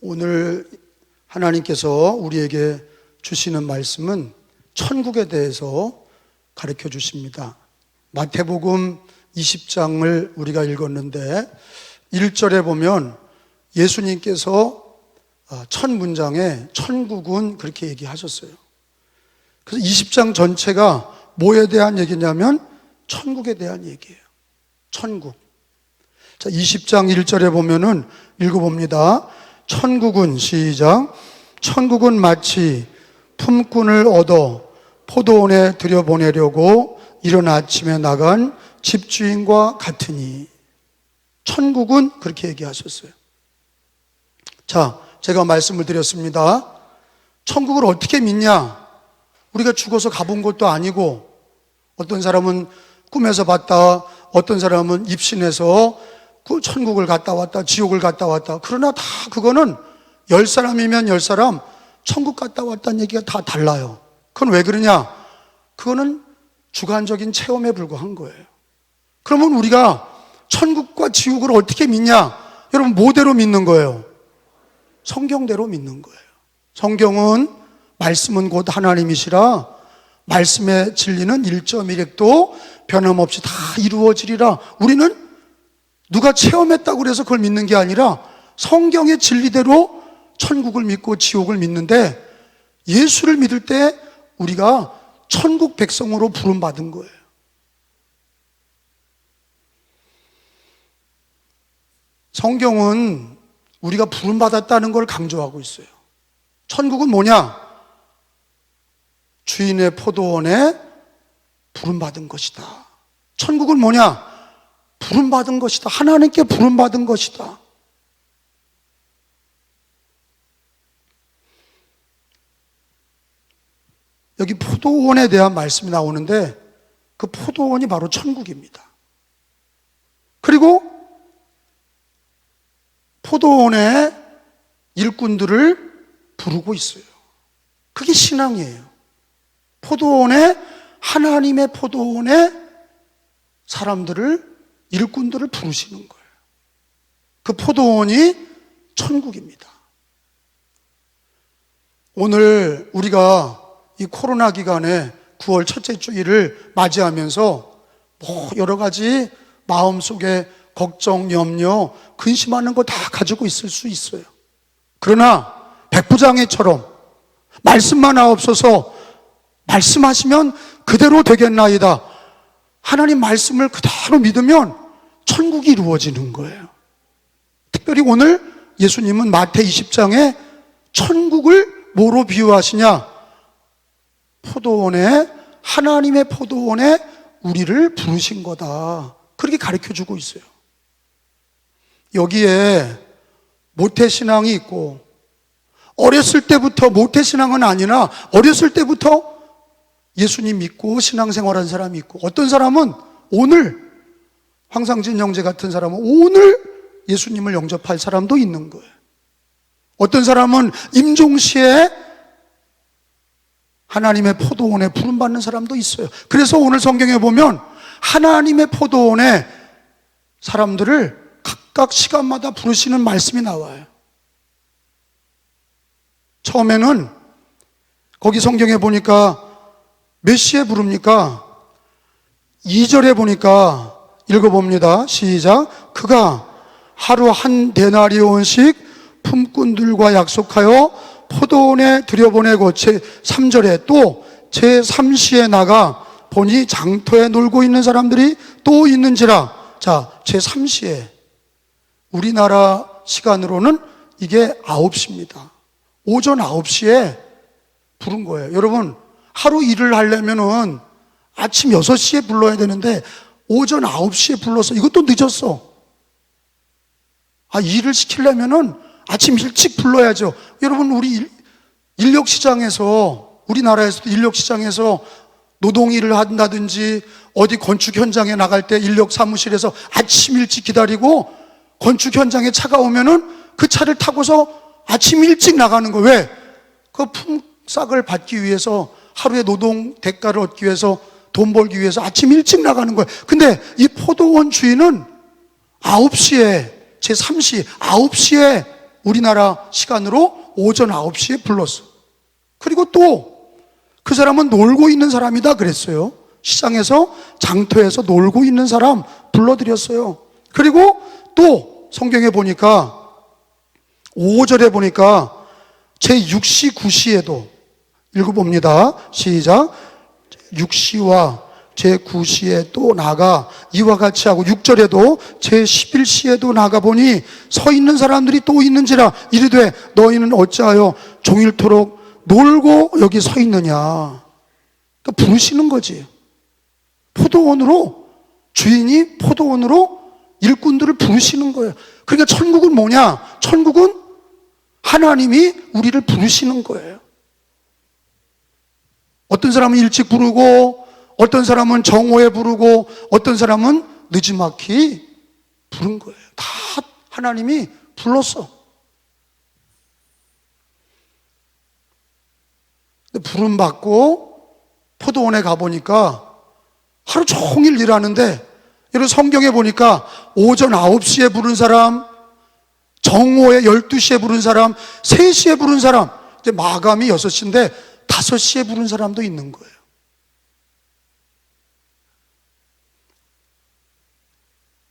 오늘 하나님께서 우리에게 주시는 말씀은 천국에 대해서 가르쳐 주십니다. 마태복음 20장을 우리가 읽었는데 1절에 보면 예수님께서 첫 문장에 천국은 그렇게 얘기하셨어요. 그래서 20장 전체가 뭐에 대한 얘기냐면 천국에 대한 얘기예요. 천국. 자, 20장 1절에 보면은 읽어봅니다. 천국은, 시작. 천국은 마치 품꾼을 얻어 포도원에 들여보내려고 이른 아침에 나간 집주인과 같으니. 천국은 그렇게 얘기하셨어요. 자, 제가 말씀을 드렸습니다. 천국을 어떻게 믿냐? 우리가 죽어서 가본 것도 아니고, 어떤 사람은 꿈에서 봤다, 어떤 사람은 입신해서 그 천국을 갔다 왔다, 지옥을 갔다 왔다. 그러나 다 그거는 10사람이면 10사람 천국 갔다 왔다는 얘기가 다 달라요. 그건 왜 그러냐? 그거는 주관적인 체험에 불과한 거예요. 그러면 우리가 천국과 지옥을 어떻게 믿냐? 여러분, 뭐대로 믿는 거예요? 성경대로 믿는 거예요. 성경은 말씀은 곧 하나님이시라 말씀의 진리는 1.1획도 변함없이 다 이루어지리라. 우리는 누가 체험했다고 그래서 그걸 믿는 게 아니라 성경의 진리대로 천국을 믿고 지옥을 믿는데, 예수를 믿을 때 우리가 천국 백성으로 부름받은 거예요. 성경은 우리가 부름받았다는 걸 강조하고 있어요. 천국은 뭐냐? 주인의 포도원에 부름받은 것이다. 천국은 뭐냐? 부름받은 것이다. 하나님께 부름받은 것이다. 여기 포도원에 대한 말씀이 나오는데 그 포도원이 바로 천국입니다. 그리고 포도원에 일꾼들을 부르고 있어요. 그게 신앙이에요. 포도원에, 하나님의 포도원에 사람들을, 일꾼들을 부르시는 거예요. 그 포도원이 천국입니다. 오늘 우리가 이 코로나 기간에 9월 첫째 주일을 맞이하면서 여러 가지 마음속에 걱정, 염려, 근심하는 거 다 가지고 있을 수 있어요. 그러나 백부장애처럼 말씀만 하옵소서, 말씀하시면 그대로 되겠나이다. 하나님 말씀을 그대로 믿으면 천국이 이루어지는 거예요. 특별히 오늘 예수님은 마태 20장에 천국을 뭐로 비유하시냐? 포도원에, 하나님의 포도원에 우리를 부르신 거다. 그렇게 가르쳐주고 있어요. 여기에 모태신앙이 있고, 어렸을 때부터, 모태신앙은 아니나 어렸을 때부터 예수님 믿고 신앙생활한 사람이 있고, 어떤 사람은 오늘, 황상진 형제 같은 사람은 오늘 예수님을 영접할 사람도 있는 거예요. 어떤 사람은 임종시에 하나님의 포도원에 부름받는 사람도 있어요. 그래서 오늘 성경에 보면 하나님의 포도원에 사람들을 각각 시간마다 부르시는 말씀이 나와요. 처음에는 거기 성경에 보니까 몇 시에 부릅니까? 2절에 보니까 읽어봅니다. 시작. 그가 하루 한 데나리온씩 품꾼들과 약속하여 포도원에 들여보내고, 제3절에 또 제3시에 나가 보니 장터에 놀고 있는 사람들이 또 있는지라. 자, 제3시에, 우리나라 시간으로는 이게 9시입니다. 오전 9시에 부른 거예요. 여러분, 하루 일을 하려면은 아침 6시에 불러야 되는데 오전 9시에 불러서, 이것도 늦었어. 일을 시키려면은 아침 일찍 불러야죠. 여러분, 우리 인력시장에서, 우리나라에서도 인력시장에서 노동일을 한다든지 어디 건축 현장에 나갈 때 인력 사무실에서 아침 일찍 기다리고 건축 현장에 차가 오면은 그 차를 타고서 아침 일찍 나가는 거예요. 왜? 그 품삯을 받기 위해서, 하루의 노동 대가를 얻기 위해서, 돈 벌기 위해서 아침 일찍 나가는 거예요. 근데 이 포도원 주인은 9시에, 제3시 9시에 우리나라 시간으로 오전 9시에 불렀어. 그리고 또 그 사람은 놀고 있는 사람이다 그랬어요. 시장에서 장터에서 놀고 있는 사람 불러드렸어요. 그리고 또 성경에 보니까 5절에 보니까 제6시 9시에도 읽어봅니다. 시작. 6시와 제9시에 또 나가 이와 같이 하고 6절에도 제11시에도 나가보니 서 있는 사람들이 또 있는지라 이르되 너희는 어찌하여 종일토록 놀고 여기 서 있느냐. 그러니까 부르시는 거지. 포도원으로, 주인이 포도원으로 일꾼들을 부르시는 거예요. 그러니까 천국은 뭐냐? 천국은 하나님이 우리를 부르시는 거예요. 어떤 사람은 일찍 부르고, 어떤 사람은 정오에 부르고, 어떤 사람은 늦지막히 부른 거예요. 다 하나님이 불렀어. 부름 받고 포도원에 가보니까 하루 종일 일하는데, 여러분 성경에 보니까 오전 9시에 부른 사람, 정오에 12시에 부른 사람, 3시에 부른 사람, 이제 마감이 6시인데 5시에 부른 사람도 있는 거예요.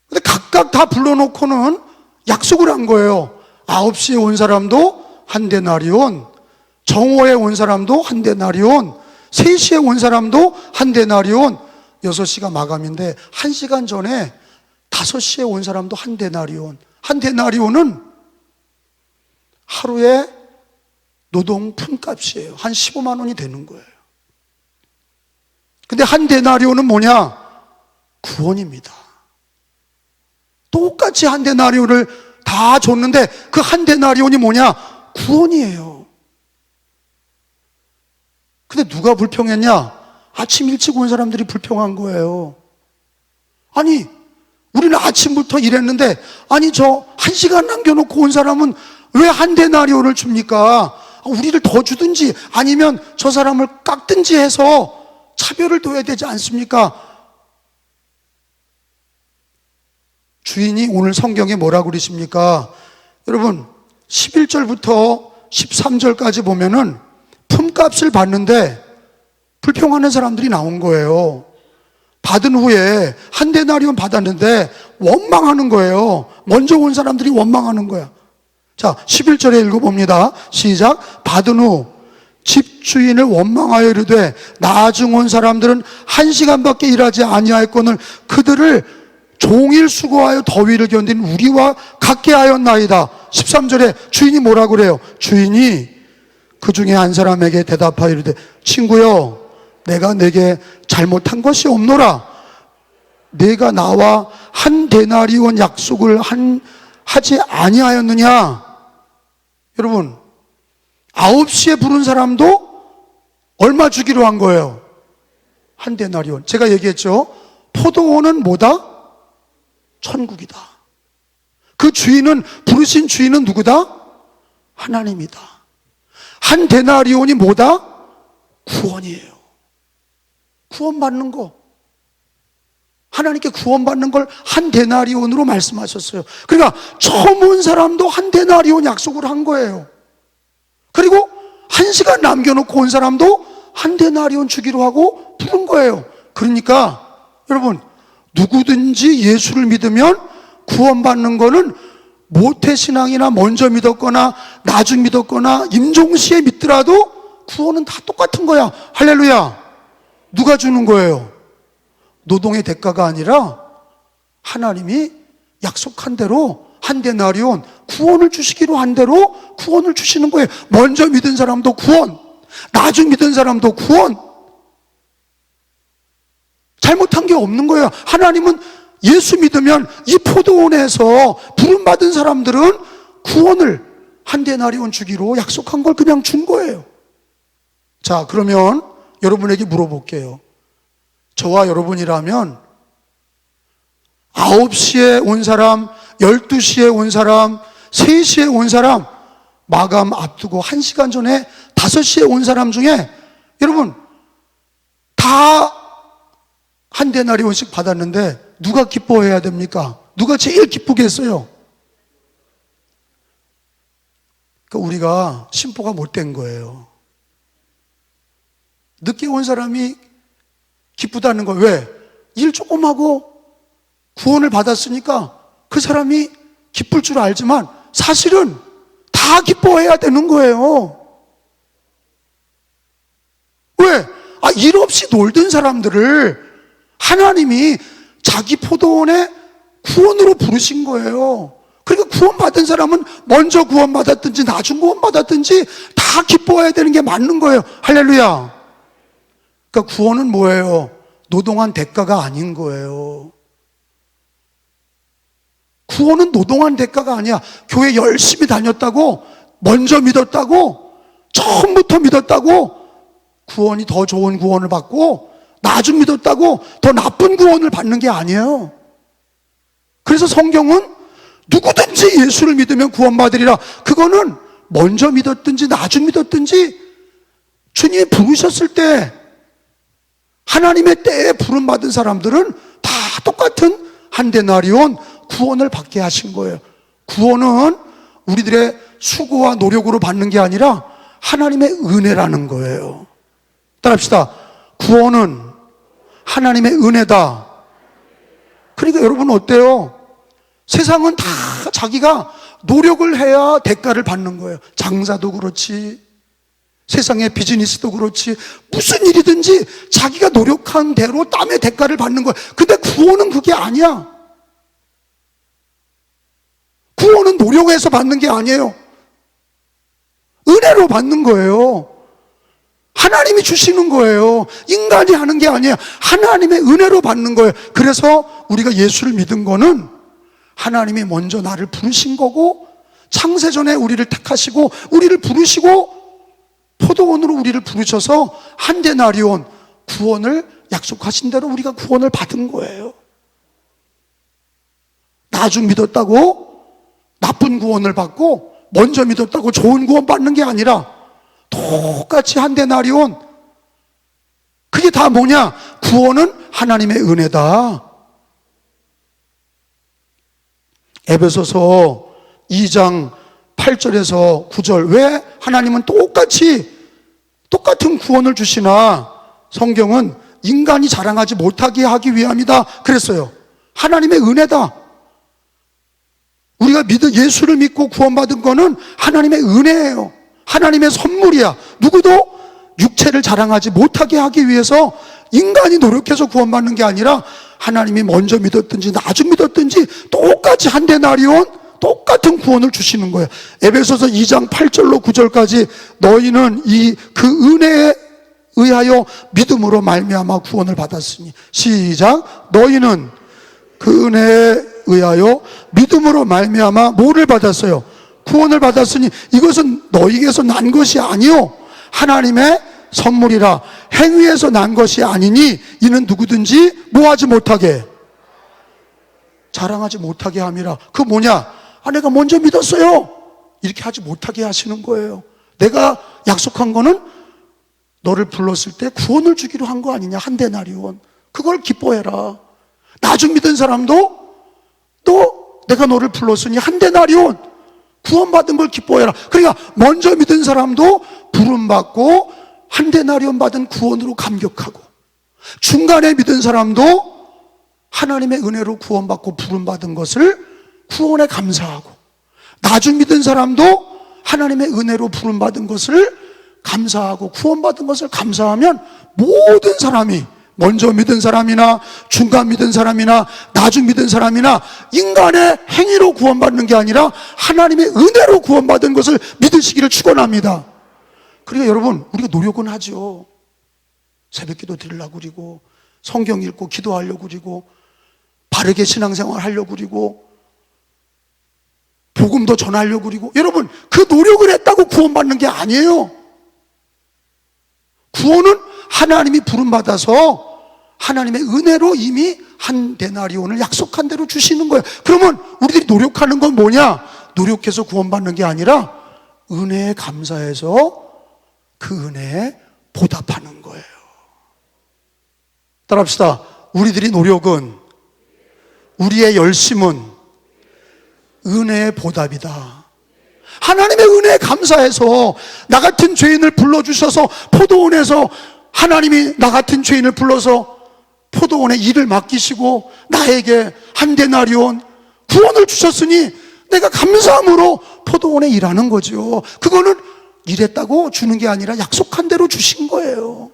근데 각각 다 불러놓고는 약속을 한 거예요. 9시에 온 사람도 한 데나리온, 정오에 온 사람도 한 데나리온, 3시에 온 사람도 한 데나리온. 6시가 마감인데 1시간 전에 5시에 온 사람도 한 데나리온. 한 데나리온은 하루에 노동 품값이에요. 한 15만 원이 되는 거예요. 근데 한 데나리온은 뭐냐? 구원입니다. 똑같이 한 데나리온을 다 줬는데 그 한 데나리온이 뭐냐? 구원이에요. 근데 누가 불평했냐? 아침 일찍 온 사람들이 불평한 거예요. 아니, 우리는 아침부터 일했는데, 아니, 저 1시간 남겨놓고 온 사람은 왜 한 데나리온을 줍니까? 우리를 더 주든지 아니면 저 사람을 깎든지 해서 차별을 둬야 되지 않습니까? 주인이 오늘 성경에 뭐라고 그러십니까? 여러분, 11절부터 13절까지 보면은 품값을 받는데 불평하는 사람들이 나온 거예요. 받은 후에 한 데나리온 받았는데 원망하는 거예요. 먼저 온 사람들이 원망하는 거야. 자, 11절에 읽어봅니다. 시작. 받은 후 집주인을 원망하여 이르되 나중 온 사람들은 1시간밖에 일하지 아니하였거늘 그들을 종일 수고하여 더위를 견딘 우리와 같게 하였나이다. 13절에 주인이 뭐라고 그래요? 주인이 그 중에 한 사람에게 대답하여 이르되 친구여, 내가 내게 잘못한 것이 없노라. 내가 나와 한 데나리온 약속을 하지 아니하였느냐? 여러분, 9시에 부른 사람도 얼마 주기로 한 거예요? 한 데나리온. 제가 얘기했죠. 포도원은 뭐다? 천국이다. 그 주인은, 부르신 주인은 누구다? 하나님이다. 한 데나리온이 뭐다? 구원이에요. 구원받는 거. 하나님께 구원받는 걸 한 데나리온으로 말씀하셨어요. 그러니까 처음 온 사람도 한 데나리온 약속을 한 거예요. 그리고 1시간 남겨놓고 온 사람도 한 데나리온 주기로 하고 부른 거예요. 그러니까 여러분, 누구든지 예수를 믿으면 구원받는 거는 모태신앙이나 먼저 믿었거나 나중 믿었거나 임종시에 믿더라도 구원은 다 똑같은 거야. 할렐루야. 누가 주는 거예요? 노동의 대가가 아니라 하나님이 약속한 대로 한 데나리온 구원을 주시기로 한 대로 구원을 주시는 거예요. 먼저 믿은 사람도 구원, 나중 믿은 사람도 구원. 잘못한 게 없는 거예요. 하나님은 예수 믿으면 이 포도원에서 부름받은 사람들은 구원을 한 데나리온 주기로 약속한 걸 그냥 준 거예요. 자, 그러면 여러분에게 물어볼게요. 저와 여러분이라면 9시에 온 사람, 12시에 온 사람, 3시에 온 사람, 마감 앞두고 1시간 전에 5시에 온 사람 중에 여러분 다 한 데나리온씩 받았는데 누가 기뻐해야 됩니까? 누가 제일 기쁘겠어요? 그러니까 우리가 심보가 못된 거예요. 늦게 온 사람이 기쁘다는 거예요. 왜? 일 조금 하고 구원을 받았으니까 그 사람이 기쁠 줄 알지만 사실은 다 기뻐해야 되는 거예요. 왜? 일 없이 놀던 사람들을 하나님이 자기 포도원에 구원으로 부르신 거예요. 그러니까 구원받은 사람은 먼저 구원받았든지 나중 구원받았든지 다 기뻐해야 되는 게 맞는 거예요. 할렐루야. 그러니까 구원은 뭐예요? 노동한 대가가 아닌 거예요. 구원은 노동한 대가가 아니야. 교회 열심히 다녔다고, 먼저 믿었다고, 처음부터 믿었다고 구원이 더 좋은 구원을 받고 나중 믿었다고 더 나쁜 구원을 받는 게 아니에요. 그래서 성경은 누구든지 예수를 믿으면 구원받으리라. 그거는 먼저 믿었든지 나중 믿었든지 주님이 부르셨을 때 하나님의 때에 부름받은 사람들은 다 똑같은 한데나리온 구원을 받게 하신 거예요. 구원은 우리들의 수고와 노력으로 받는 게 아니라 하나님의 은혜라는 거예요. 따라합시다. 구원은 하나님의 은혜다. 그러니까 여러분 어때요? 세상은 다 자기가 노력을 해야 대가를 받는 거예요. 장사도 그렇지, 세상의 비즈니스도 그렇지, 무슨 일이든지 자기가 노력한 대로 땀의 대가를 받는 거예요. 근데 구원은 그게 아니야. 구원은 노력해서 받는 게 아니에요. 은혜로 받는 거예요. 하나님이 주시는 거예요. 인간이 하는 게 아니에요. 하나님의 은혜로 받는 거예요. 그래서 우리가 예수를 믿은 거는 하나님이 먼저 나를 부르신 거고, 창세전에 우리를 택하시고 우리를 부르시고 포도원으로 우리를 부르셔서 한데나리온 구원을 약속하신 대로 우리가 구원을 받은 거예요. 나중 믿었다고 나쁜 구원을 받고 먼저 믿었다고 좋은 구원 받는 게 아니라 똑같이 한데나리온, 그게 다 뭐냐? 구원은 하나님의 은혜다. 에베소서 2장 8절에서 9절, 왜 하나님은 똑같은 구원을 주시나? 성경은 인간이 자랑하지 못하게 하기 위함이다 그랬어요. 하나님의 은혜다. 우리가 예수를 믿고 구원받은 거는 하나님의 은혜예요. 하나님의 선물이야. 누구도 육체를 자랑하지 못하게 하기 위해서 인간이 노력해서 구원받는 게 아니라 하나님이 먼저 믿었든지 나중 믿었든지 똑같이 한데나리온 똑같은 구원을 주시는 거예요. 에베소서 2장 8절로 9절까지 너희는 그 은혜에 의하여 믿음으로 말미암아 구원을 받았으니, 시작. 너희는 그 은혜에 의하여 믿음으로 말미암아 뭐를 받았어요? 구원을 받았으니 이것은 너희에게서 난 것이 아니요 하나님의 선물이라. 행위에서 난 것이 아니니 이는 누구든지 뭐하지 못하게, 자랑하지 못하게 함이라. 그 뭐냐? 내가 먼저 믿었어요 이렇게 하지 못하게 하시는 거예요. 내가 약속한 거는 너를 불렀을 때 구원을 주기로 한 거 아니냐, 한데나리온. 그걸 기뻐해라. 나중 믿은 사람도 또 내가 너를 불렀으니 한데나리온, 구원받은 걸 기뻐해라. 그러니까 먼저 믿은 사람도 부름받고 한데나리온 받은 구원으로 감격하고, 중간에 믿은 사람도 하나님의 은혜로 구원받고 부름받은 것을 구원에 감사하고, 나중 믿은 사람도 하나님의 은혜로 부름받은 것을 감사하고 구원받은 것을 감사하면 모든 사람이, 먼저 믿은 사람이나 중간 믿은 사람이나 나중 믿은 사람이나 인간의 행위로 구원받는 게 아니라 하나님의 은혜로 구원받은 것을 믿으시기를 축원합니다. 그러니까 여러분, 우리가 노력은 하죠. 새벽기도 드리려고 그러고, 성경 읽고 기도하려고 그러고, 바르게 신앙생활 하려고 그러고, 복음도 전하려고 그러고. 여러분, 그 노력을 했다고 구원받는 게 아니에요. 구원은 하나님이 부름받아서 하나님의 은혜로 이미 한데나리온을 약속한 대로 주시는 거예요. 그러면 우리들이 노력하는 건 뭐냐? 노력해서 구원받는 게 아니라 은혜에 감사해서 그 은혜에 보답하는 거예요. 따라합시다. 우리들이 노력은, 우리의 열심은 은혜의 보답이다. 하나님의 은혜 은혜에 감사해서 나 같은 죄인을 불러주셔서 포도원에서 하나님이 나 같은 죄인을 불러서 포도원에 일을 맡기시고 나에게 한 데나리온 구원을 주셨으니 내가 감사함으로 포도원에 일하는 거죠. 그거는 일했다고 주는 게 아니라 약속한 대로 주신 거예요.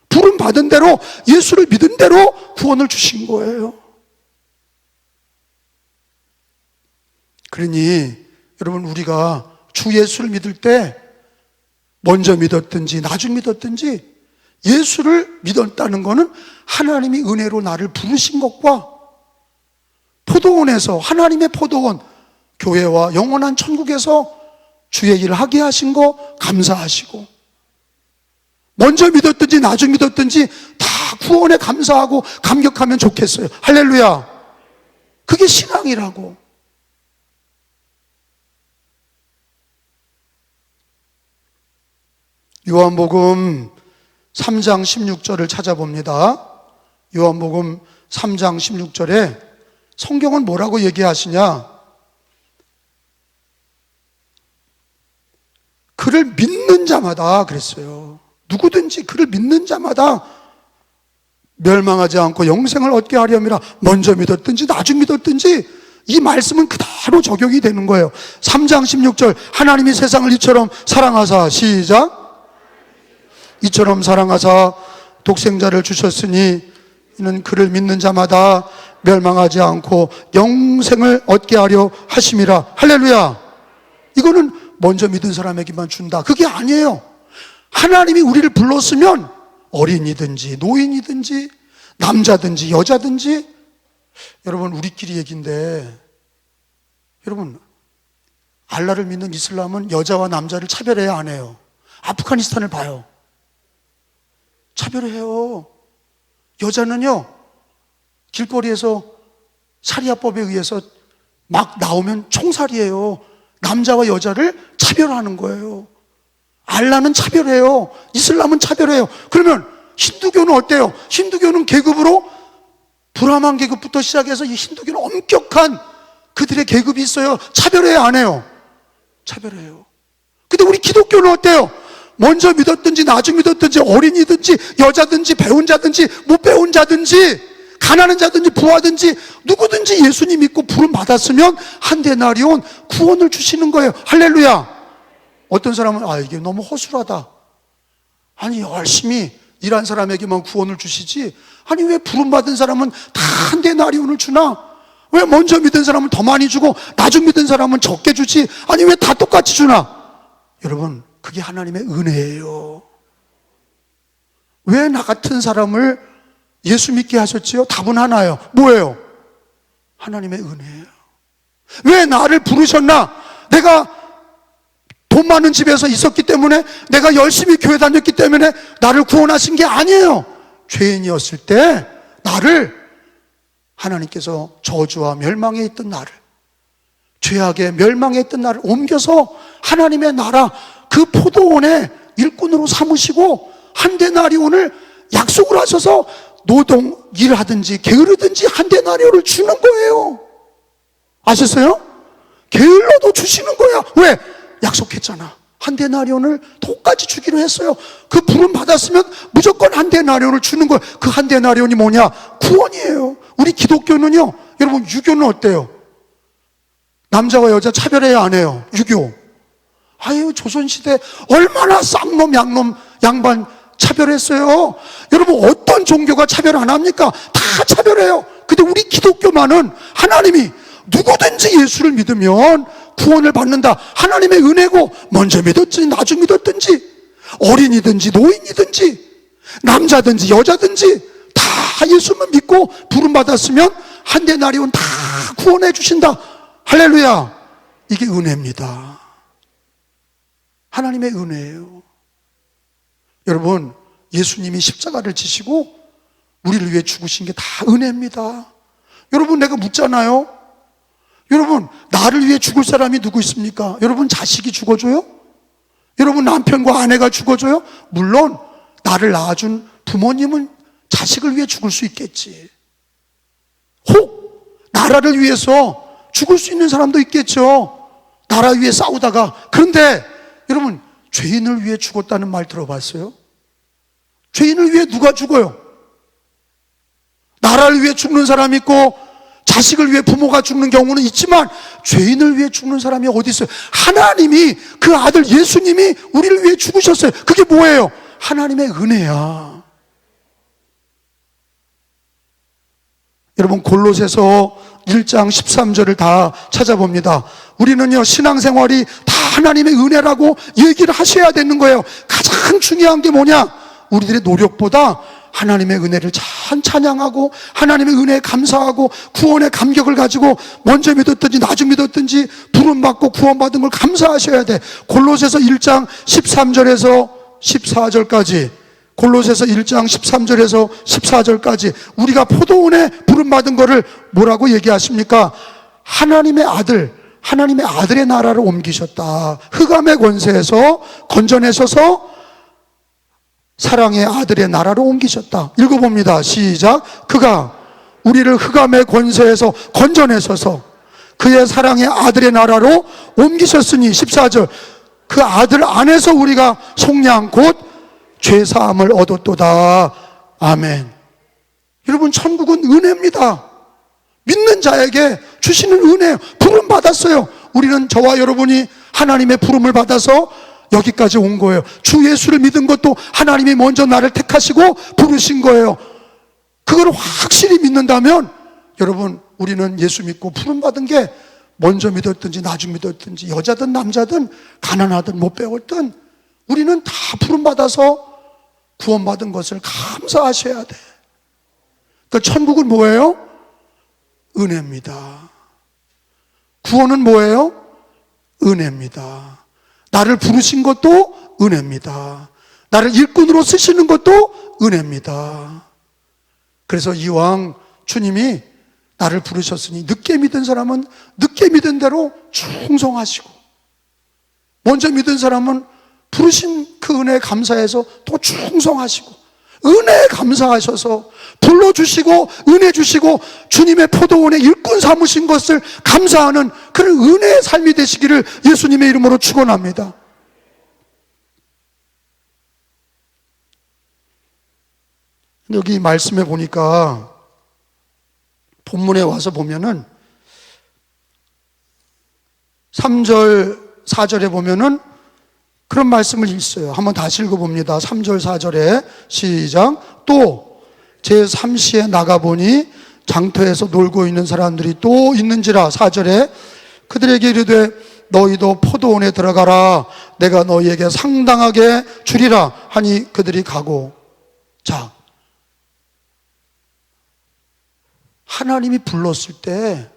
부름 받은 대로, 예수를 믿은 대로 구원을 주신 거예요. 그러니 여러분, 우리가 주 예수를 믿을 때 먼저 믿었든지 나중 믿었든지 예수를 믿었다는 것은 하나님이 은혜로 나를 부르신 것과 포도원에서, 하나님의 포도원, 교회와 영원한 천국에서 주의 일을 하게 하신 거 감사하시고, 먼저 믿었든지 나중 믿었든지 다 구원에 감사하고 감격하면 좋겠어요. 할렐루야. 그게 신앙이라고. 요한복음 3장 16절을 찾아봅니다. 요한복음 3장 16절에 성경은 뭐라고 얘기하시냐? 그를 믿는 자마다 그랬어요. 누구든지 그를 믿는 자마다 멸망하지 않고 영생을 얻게 하려니라. 먼저 믿었든지 나중 믿었든지 이 말씀은 그대로 적용이 되는 거예요. 3장 16절, 하나님이 세상을 이처럼 사랑하사, 시작, 이처럼 사랑하사 독생자를 주셨으니 이는 그를 믿는 자마다 멸망하지 않고 영생을 얻게 하려 하심이라. 할렐루야. 이거는 먼저 믿은 사람에게만 준다, 그게 아니에요. 하나님이 우리를 불렀으면 어린이든지 노인이든지 남자든지 여자든지, 여러분 우리끼리 얘기인데, 여러분 알라를 믿는 이슬람은 여자와 남자를 차별해야 안 해요. 아프가니스탄을 봐요. 차별해요. 여자는요, 길거리에서 샤리아법에 의해서 막 나오면 총살이에요. 남자와 여자를 차별하는 거예요. 알라는 차별해요. 이슬람은 차별해요. 그러면 힌두교는 어때요? 힌두교는 계급으로 브라만 계급부터 시작해서 이 힌두교는 엄격한 그들의 계급이 있어요. 차별해요, 안 해요? 차별해요. 근데 우리 기독교는 어때요? 먼저 믿었든지 나중 믿었든지 어린이든지 여자든지 배운 자든지 못 배운 자든지 가난한 자든지 부하든지 누구든지 예수님 믿고 부름 받았으면 한 데나리온 구원을 주시는 거예요. 할렐루야. 어떤 사람은 이게 너무 허술하다. 아니, 열심히 일한 사람에게만 구원을 주시지, 아니 왜 부름 받은 사람은 다 한 데나리온을 주나? 왜 먼저 믿은 사람은 더 많이 주고 나중 믿은 사람은 적게 주지? 아니 왜 다 똑같이 주나? 여러분, 그게 하나님의 은혜예요. 왜 나 같은 사람을 예수 믿게 하셨지요? 답은 하나예요. 뭐예요? 하나님의 은혜예요. 왜 나를 부르셨나? 내가 돈 많은 집에서 있었기 때문에, 내가 열심히 교회 다녔기 때문에 나를 구원하신 게 아니에요. 죄인이었을 때 나를, 하나님께서 저주와 멸망에 있던 나를, 죄악에 멸망에 있던 나를 옮겨서 하나님의 나라, 그 포도원의 일꾼으로 삼으시고 한 데나리온을 약속을 하셔서 노동 일하든지 게으르든지 한 데나리온을 주는 거예요. 아셨어요? 게을러도 주시는 거야. 왜? 약속했잖아. 한 데나리온을 똑같이 주기로 했어요. 그 부름 받았으면 무조건 한 데나리온을 주는 거예요. 그 한 데나리온이 뭐냐? 구원이에요. 우리 기독교는요, 여러분 유교는 어때요? 남자와 여자 차별해야 안 해요. 유교. 아유, 조선시대 얼마나 쌍놈 양놈 양반 차별했어요. 여러분 어떤 종교가 차별 안 합니까? 다 차별해요. 근데 우리 기독교만은 하나님이 누구든지 예수를 믿으면 구원을 받는다, 하나님의 은혜고, 먼저 믿었든지 나중 믿었든지 어린이든지 노인이든지 남자든지 여자든지 다 예수만 믿고 부름 받았으면 한 데나리온 다 구원해 주신다. 할렐루야. 이게 은혜입니다. 하나님의 은혜예요. 여러분, 예수님이 십자가를 지시고 우리를 위해 죽으신 게 다 은혜입니다. 여러분, 내가 묻잖아요. 여러분, 나를 위해 죽을 사람이 누구 있습니까? 여러분, 자식이 죽어줘요? 여러분, 남편과 아내가 죽어줘요? 물론 나를 낳아준 부모님은 자식을 위해 죽을 수 있겠지. 혹 나라를 위해서 죽을 수 있는 사람도 있겠죠. 나라 위에 싸우다가, 그런데 여러분, 죄인을 위해 죽었다는 말 들어봤어요? 죄인을 위해 누가 죽어요? 나라를 위해 죽는 사람이 있고 자식을 위해 부모가 죽는 경우는 있지만 죄인을 위해 죽는 사람이 어디 있어요? 하나님이, 그 아들 예수님이 우리를 위해 죽으셨어요. 그게 뭐예요? 하나님의 은혜야. 여러분, 골로새서 1장 13절을 다 찾아봅니다. 우리는요, 신앙생활이 다 하나님의 은혜라고 얘기를 하셔야 되는 거예요. 가장 중요한 게 뭐냐? 우리들의 노력보다 하나님의 은혜를 참 찬양하고 하나님의 은혜에 감사하고 구원의 감격을 가지고 먼저 믿었든지 나중 믿었든지 부름받고 구원받은 걸 감사하셔야 돼. 골로새서 1장 13절에서 14절까지, 골로새서 1장 13절에서 14절까지 우리가 포도원에 부름받은 거를 뭐라고 얘기하십니까? 하나님의 아들, 하나님의 아들의 나라를 옮기셨다. 흑암의 권세에서 건져내셔서 사랑의 아들의 나라로 옮기셨다. 읽어봅니다. 시작. 그가 우리를 흑암의 권세에서 건져내셔서 그의 사랑의 아들의 나라로 옮기셨으니, 14절, 그 아들 안에서 우리가 속량 곧 죄사함을 얻었도다. 아멘. 여러분, 천국은 은혜입니다. 믿는 자에게 주시는 은혜예요. 부름 받았어요. 우리는, 저와 여러분이 하나님의 부름을 받아서 여기까지 온 거예요. 주 예수를 믿은 것도 하나님이 먼저 나를 택하시고 부르신 거예요. 그걸 확실히 믿는다면 여러분, 우리는 예수 믿고 부름 받은 게 먼저 믿었든지 나중 믿었든지, 여자든 남자든 가난하든 못 배웠든 우리는 다 부름 받아서 구원받은 것을 감사하셔야 돼. 그 천국은 뭐예요? 은혜입니다. 구원은 뭐예요? 은혜입니다. 나를 부르신 것도 은혜입니다. 나를 일꾼으로 쓰시는 것도 은혜입니다. 그래서 이왕 주님이 나를 부르셨으니 늦게 믿은 사람은 늦게 믿은 대로 충성하시고, 먼저 믿은 사람은 부르신 그 은혜에 감사해서 또 충성하시고, 은혜에 감사하셔서 불러주시고 은혜 주시고 주님의 포도원에 일꾼 삼으신 것을 감사하는 그런 은혜의 삶이 되시기를 예수님의 이름으로 축원합니다. 여기 말씀에 보니까, 본문에 와서 보면은 3절 4절에 보면은 그런 말씀을 있어요. 한번 다시 읽어봅니다. 3절 4절에 시작. 또 제3시에 나가보니 장터에서 놀고 있는 사람들이 또 있는지라. 4절에 그들에게 이르되 너희도 포도원에 들어가라. 내가 너희에게 상당하게 주리라 하니 그들이 가고. 자, 하나님이 불렀을 때,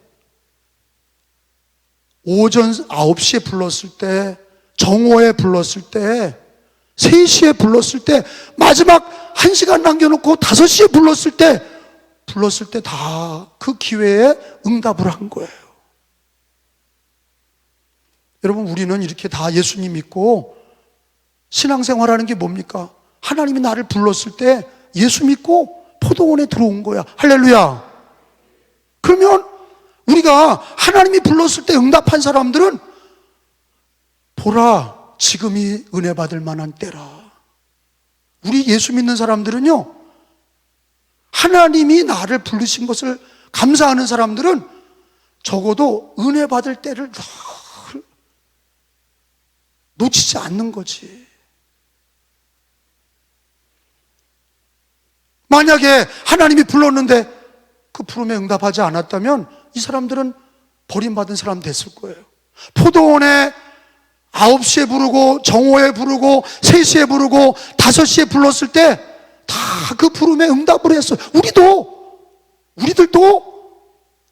오전 9시에 불렀을 때, 정오에 불렀을 때, 3시에 불렀을 때, 마지막 1시간 남겨놓고 5시에 불렀을 때 다 그 기회에 응답을 한 거예요. 여러분, 우리는 이렇게 다 예수님 믿고 신앙생활하는 게 뭡니까? 하나님이 나를 불렀을 때 예수 믿고 포도원에 들어온 거야. 할렐루야. 그러면 우리가 하나님이 불렀을 때 응답한 사람들은, 보라, 지금이 은혜 받을 만한 때라. 우리 예수 믿는 사람들은요, 하나님이 나를 부르신 것을 감사하는 사람들은 적어도 은혜 받을 때를 늘 놓치지 않는 거지. 만약에 하나님이 불렀는데 그 부름에 응답하지 않았다면 이 사람들은 버림받은 사람 됐을 거예요. 포도원에 9시에 부르고 정오에 부르고 3시에 부르고 5시에 불렀을 때 다 그 부름에 응답을 했어요. 우리들도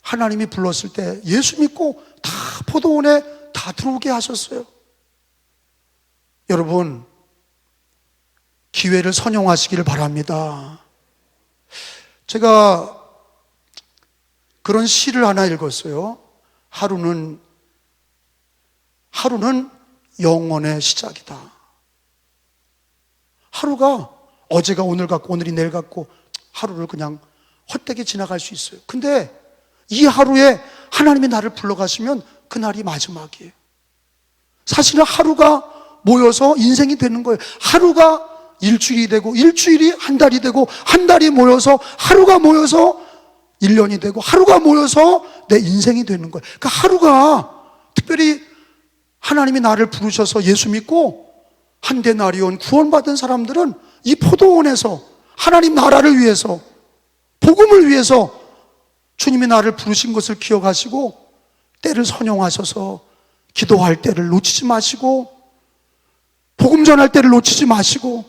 하나님이 불렀을 때 예수 믿고 다 포도원에 다 들어오게 하셨어요. 여러분, 기회를 선용하시기를 바랍니다. 제가 그런 시를 하나 읽었어요. 하루는 영원의 시작이다. 하루가 어제가 오늘 같고 오늘이 내일 같고 하루를 그냥 헛되게 지나갈 수 있어요. 근데 이 하루에 하나님이 나를 불러가시면 그날이 마지막이에요. 사실은 하루가 모여서 인생이 되는 거예요. 하루가 일주일이 되고, 일주일이 한 달이 되고, 한 달이 모여서, 하루가 모여서 1년이 되고, 하루가 모여서 내 인생이 되는 거예요. 그러니까 하루가, 특별히 하나님이 나를 부르셔서 예수 믿고 한 데나리온 구원받은 사람들은 이 포도원에서 하나님 나라를 위해서, 복음을 위해서 주님이 나를 부르신 것을 기억하시고 때를 선용하셔서 기도할 때를 놓치지 마시고, 복음 전할 때를 놓치지 마시고.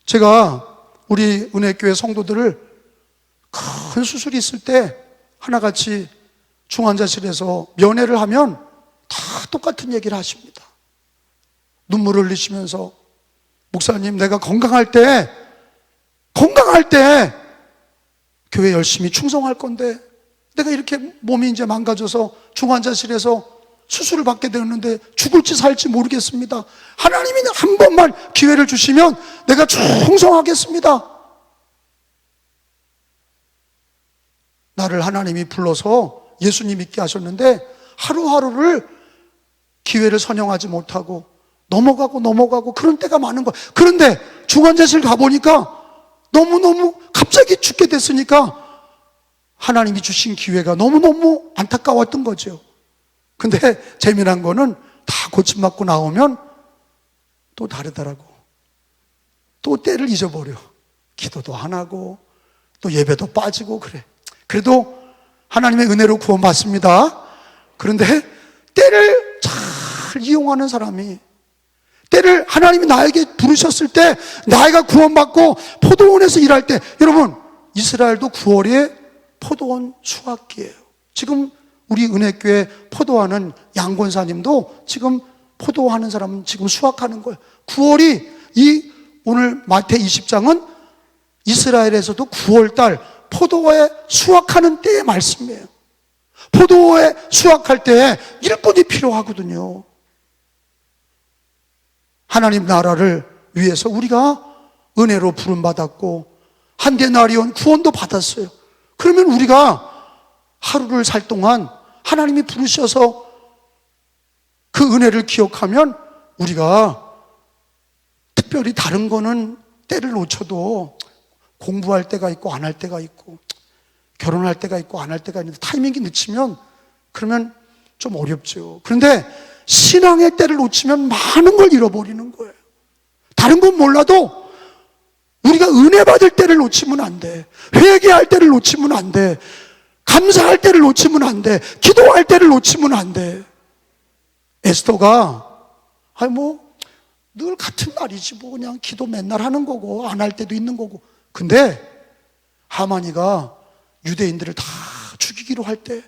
제가 우리 은혜교회 성도들을 큰 수술이 있을 때 하나같이 중환자실에서 면회를 하면 다 똑같은 얘기를 하십니다. 눈물을 흘리시면서, 목사님, 내가 건강할 때 교회 열심히 충성할 건데 내가 이렇게 몸이 이제 망가져서 중환자실에서 수술을 받게 되었는데 죽을지 살지 모르겠습니다. 하나님이 한 번만 기회를 주시면 내가 충성하겠습니다. 나를 하나님이 불러서 예수님 믿게 하셨는데 하루하루를 기회를 선영하지 못하고 넘어가고 그런 때가 많은 거예요. 그런데 중환자실 가보니까 너무너무 갑자기 죽게 됐으니까 하나님이 주신 기회가 너무너무 안타까웠던 거죠. 근데 재미난 거는 다 고침받고 나오면 또 다르더라고. 또 때를 잊어버려. 기도도 안 하고 또 예배도 빠지고 그래. 그래도 하나님의 은혜로 구원받습니다. 그런데 때를 잘 이용하는 사람이, 때를 하나님이 나에게 부르셨을 때 나이가 구원받고 포도원에서 일할 때, 여러분 이스라엘도 9월에 포도원 수확기예요. 지금 우리 은혜교회 포도하는 양권사님도 지금 포도하는 사람은 지금 수확하는 거예요. 9월이 이 오늘 마태 20장은 이스라엘에서도 9월달 포도에 수확하는 때의 말씀이에요. 포도에 수확할 때 일꾼이 필요하거든요. 하나님 나라를 위해서 우리가 은혜로 부름받았고 한 데나리온 구원도 받았어요. 그러면 우리가 하루를 살 동안 하나님이 부르셔서 그 은혜를 기억하면 우리가 특별히 다른 거는 때를 놓쳐도 공부할 때가 있고 안 할 때가 있고 결혼할 때가 있고 안 할 때가 있는데 타이밍이 늦추면 그러면 좀 어렵죠. 그런데 신앙의 때를 놓치면 많은 걸 잃어버리는 거예요. 다른 건 몰라도 우리가 은혜 받을 때를 놓치면 안 돼. 회개할 때를 놓치면 안 돼. 감사할 때를 놓치면 안 돼. 기도할 때를 놓치면 안 돼. 에스더가 늘 같은 날이지 뭐 그냥 기도 맨날 하는 거고 안 할 때도 있는 거고. 근데 하만이가 유대인들을 다 죽이기로 할 때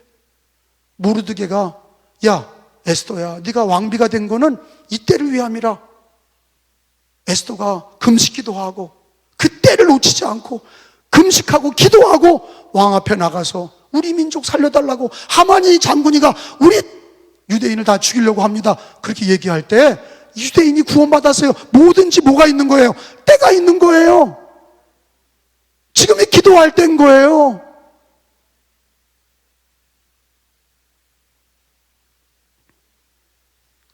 모르드게가 야 에스더야, 네가 왕비가 된 거는 이때를 위함이라. 에스더가 금식기도 하고 그 때를 놓치지 않고 금식하고 기도하고 왕 앞에 나가서 우리 민족 살려달라고, 하만이 장군이가 우리 유대인을 다 죽이려고 합니다, 그렇게 얘기할 때 유대인이 구원받았어요. 뭐든지 뭐가 있는 거예요? 때가 있는 거예요. 지금이 기도할 때인 거예요.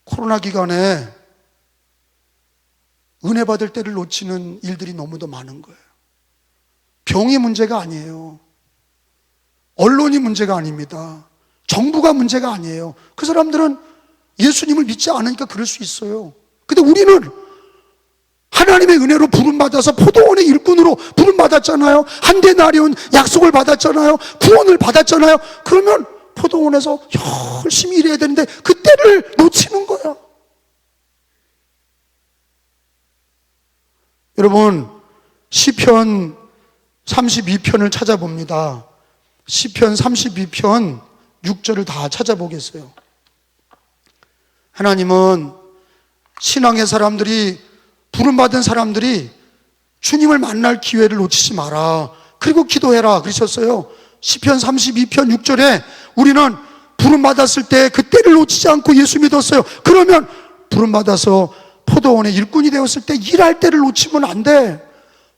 코로나 기간에 은혜 받을 때를 놓치는 일들이 너무도 많은 거예요. 병이 문제가 아니에요. 언론이 문제가 아닙니다. 정부가 문제가 아니에요. 그 사람들은 예수님을 믿지 않으니까 그럴 수 있어요. 근데 우리는 하나님의 은혜로 부름받아서 포도원의 일꾼으로 부름받았잖아요. 한 데나리온 약속을 받았잖아요. 구원을 받았잖아요. 그러면 포도원에서 열심히 일해야 되는데 그 때를 놓치는 거야. 여러분, 시편 32편을 찾아봅니다. 시편 32편 6절을 다 찾아보겠어요. 하나님은 신앙의 사람들이, 부름받은 사람들이 주님을 만날 기회를 놓치지 마라, 그리고 기도해라 그러셨어요. 시편 32편 6절에 우리는 부름받았을 때 그 때를 놓치지 않고 예수 믿었어요. 그러면 부름받아서 포도원의 일꾼이 되었을 때 일할 때를 놓치면 안 돼.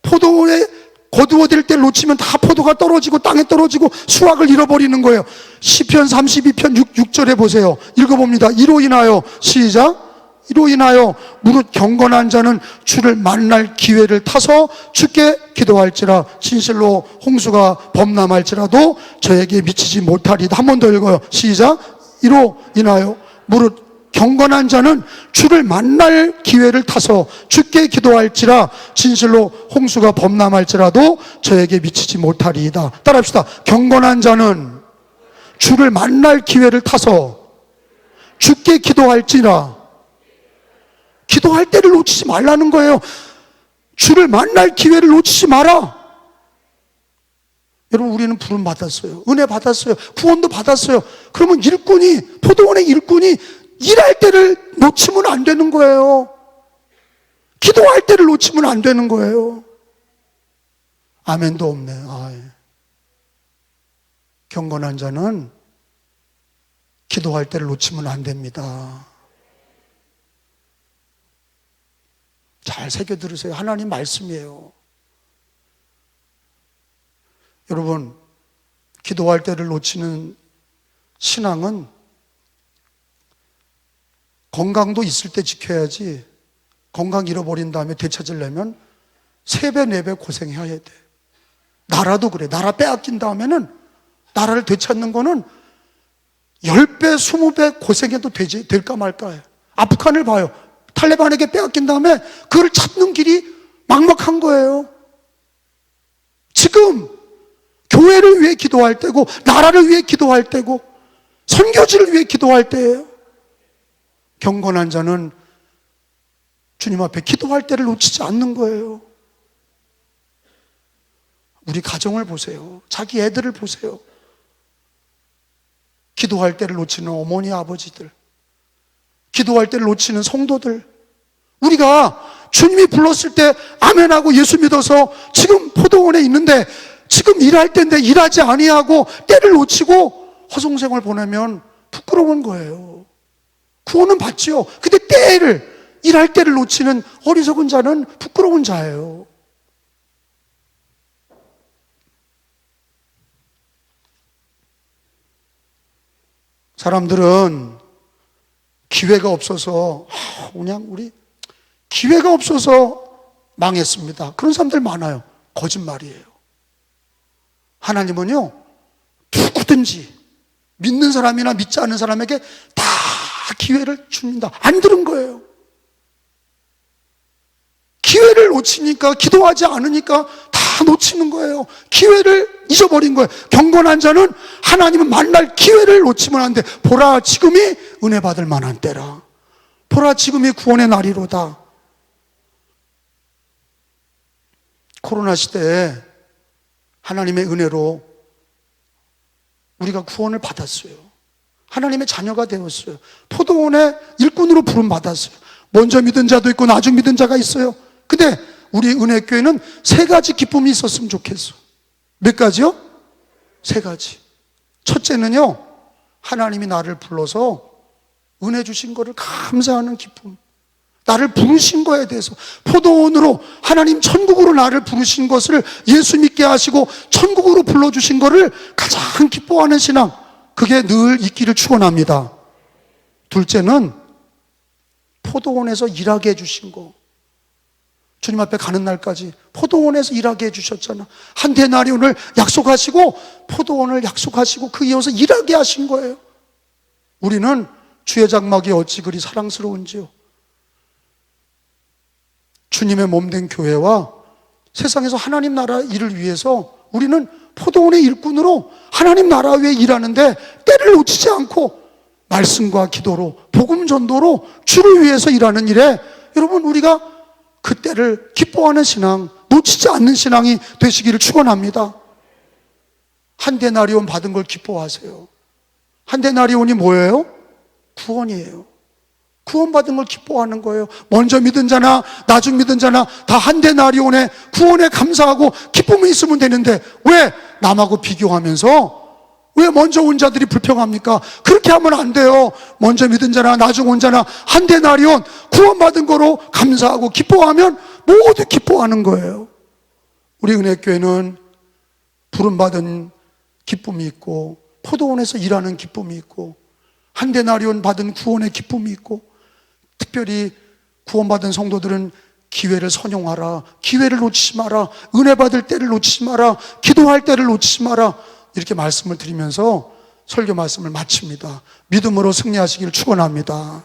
포도원에 거두어들 때 놓치면 다 포도가 떨어지고 땅에 떨어지고 수확을 잃어버리는 거예요. 시편 32편 6절에 보세요. 읽어봅니다. 이로 인하여, 시작. 이로 인하여 무릇 경건한 자는 주를 만날 기회를 타서 주께 기도할지라 진실로 홍수가 범람할지라도 저에게 미치지 못하리다. 한 번 더 읽어요. 시작. 이로 인하여 무릇 경건한 자는 주를 만날 기회를 타서 주께 기도할지라 진실로 홍수가 범람할지라도 저에게 미치지 못하리이다. 따라합시다. 경건한 자는 주를 만날 기회를 타서 주께 기도할지라. 기도할 때를 놓치지 말라는 거예요. 주를 만날 기회를 놓치지 마라. 여러분, 우리는 부름 받았어요. 은혜 받았어요. 구원도 받았어요. 그러면 포도원의 일꾼이 일할 때를 놓치면 안 되는 거예요. 기도할 때를 놓치면 안 되는 거예요. 아멘도 없네. 경건한 자는 기도할 때를 놓치면 안 됩니다. 잘 새겨 들으세요. 하나님 말씀이에요. 여러분, 기도할 때를 놓치는 신앙은 건강도 있을 때 지켜야지, 건강 잃어버린 다음에 되찾으려면 3배, 4배 고생해야 돼. 나라도 그래. 나라 빼앗긴 다음에는 나라를 되찾는 거는 10배, 20배 고생해도 될까 말까 해. 아프간을 봐요. 탈레반에게 빼앗긴 다음에 그걸 찾는 길이 막막한 거예요. 지금 교회를 위해 기도할 때고, 나라를 위해 기도할 때고, 선교지를 위해 기도할 때예요. 경건한 자는 주님 앞에 기도할 때를 놓치지 않는 거예요. 우리 가정을 보세요. 자기 애들을 보세요. 기도할 때를 놓치는 어머니, 아버지들, 기도할 때를 놓치는 성도들, 우리가 주님이 불렀을 때 아멘하고 예수 믿어서 지금 포도원에 있는데 지금 일할 때인데 일하지 아니하고 때를 놓치고 허송생활 보내면 부끄러운 거예요. 구원은 받지요. 근데 일할 때를 놓치는 어리석은 자는 부끄러운 자예요. 사람들은 기회가 없어서 기회가 없어서 망했습니다. 그런 사람들 많아요. 거짓말이에요. 하나님은요, 누구든지 믿는 사람이나 믿지 않는 사람에게 다 기회를 줍니다. 안 들은 거예요. 기회를 놓치니까, 기도하지 않으니까 다 놓치는 거예요. 기회를 잊어버린 거예요. 경건한 자는 하나님은 만날 기회를 놓치면 안 돼. 보라, 지금이 은혜 받을 만한 때라. 보라, 지금이 구원의 날이로다. 코로나 시대에 하나님의 은혜로 우리가 구원을 받았어요. 하나님의 자녀가 되었어요. 포도원의 일꾼으로 부름 받았어요. 먼저 믿은 자도 있고 나중 믿은 자가 있어요. 근데 우리 은혜교회는 3가지 기쁨이 있었으면 좋겠어. 몇 가지요? 3가지. 첫째는요, 하나님이 나를 불러서 은혜 주신 거를 감사하는 기쁨. 나를 부르신 거에 대해서, 포도원으로 하나님 천국으로 나를 부르신 것을 예수 믿게 하시고 천국으로 불러주신 거를 가장 기뻐하는 신앙, 그게 늘 있기를 축원합니다. 둘째는 포도원에서 일하게 해주신 거. 주님 앞에 가는 날까지 포도원에서 일하게 해주셨잖아. 한 데나리온을 약속하시고 포도원을 약속하시고 그 이어서 일하게 하신 거예요. 우리는 주의 장막이 어찌 그리 사랑스러운지요. 주님의 몸된 교회와 세상에서 하나님 나라 일을 위해서 우리는 포도원의 일꾼으로 하나님 나라 위에 일하는데 때를 놓치지 않고 말씀과 기도로, 복음 전도로 주를 위해서 일하는 일에, 여러분, 우리가 그 때를 기뻐하는 신앙, 놓치지 않는 신앙이 되시기를 축원합니다. 한 데나리온 받은 걸 기뻐하세요. 한 데나리온이 뭐예요? 구원이에요. 구원받은 걸 기뻐하는 거예요. 먼저 믿은 자나 나중 믿은 자나 다 한 데나리온의 구원에 감사하고 기쁨이 있으면 되는데, 왜 남하고 비교하면서 왜 먼저 온 자들이 불평합니까? 그렇게 하면 안 돼요. 먼저 믿은 자나 나중 온 자나 한 데나리온 구원받은 거로 감사하고 기뻐하면 모두 기뻐하는 거예요. 우리 은혜교회는 부름받은 기쁨이 있고, 포도원에서 일하는 기쁨이 있고, 한데나리온 받은 구원의 기쁨이 있고, 특별히 구원받은 성도들은 기회를 선용하라, 기회를 놓치지 마라, 은혜 받을 때를 놓치지 마라, 기도할 때를 놓치지 마라, 이렇게 말씀을 드리면서 설교 말씀을 마칩니다. 믿음으로 승리하시길 축원합니다.